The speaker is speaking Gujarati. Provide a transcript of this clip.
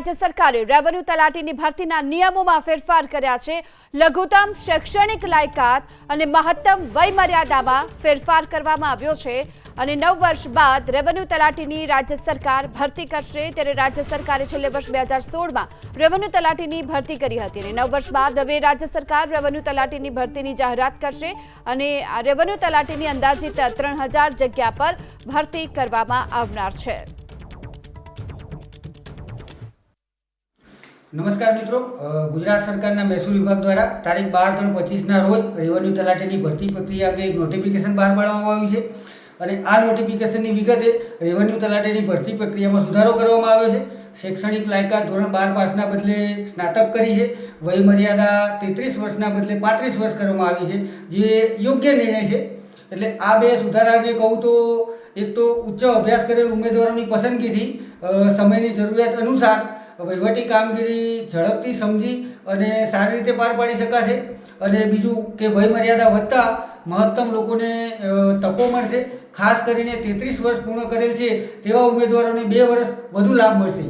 રાજ્ય સરકારે રેવન્યુ તલાટીની ભરતીના નિયમોમાં ફેરફાર કર્યા છે। લઘુત્તમ શૈક્ષણિક લાયકાત અને મહત્તમ વય મર્યાદામાં ફેરફાર કરવામાં આવ્યો છે અને 9 વર્ષ બાદ રેવન્યુ તલાટીની રાજ્ય સરકાર ભરતી કરશે। ત્યારે રાજ્ય સરકારે છેલ્લે વર્ષ 2016માં રેવન્યુ તલાટીની ભરતી કરી હતી અને 9 વર્ષ બાદ હવે રાજ્ય સરકાર રેવન્યુ તલાટીની ભરતીની જાહેરાત કરશે અને આ રેવન્યુ તલાટીની અંદાજિત 3000 જગ્યા પર ભરતી કરવામાં આવનાર છે। नमस्कार मित्रों, गुजरात सरकार महसूल विभाग द्वारा तारीख 12/3/25 रोज रेवन्यू तलाटी भर्ती प्रक्रिया अंगे एक नोटिफिकेशन बहार पाडवामां आव्युं छे અને આ નોટિફિકેશનની વિગતે રેવન્યુ તલાટીની ભરતી પ્રક્રિયામાં સુધારો કરવામાં આવ્યો છે। શૈક્ષણિક લાયકાત ધોરણ 12 પાસના બદલે સ્નાતક કરી છે। વય મર્યાદા 33 વર્ષના બદલે 35 વર્ષ કરવામાં આવી છે, જે યોગ્ય નિર્ણય છે। એટલે આ બે સુધારા અંગે કહું તો એક તો ઉચ્ચ અભ્યાસ કરેલ ઉમેદવારોની પસંદગીથી સમયની જરૂરિયાત અનુસાર વહીવટી કામગીરી ઝડપથી સમજી અને સારી રીતે પાર પાડી શકાશે અને બીજું કે વય મર્યાદા વધતા મહત્તમ લોકોને તકો મળશે। ખાસ કરીને 33 વર્ષ પૂર્ણ કરેલ છે તેવા ઉમેદવારોને 2 વર્ષ વધુ લાભ મળશે।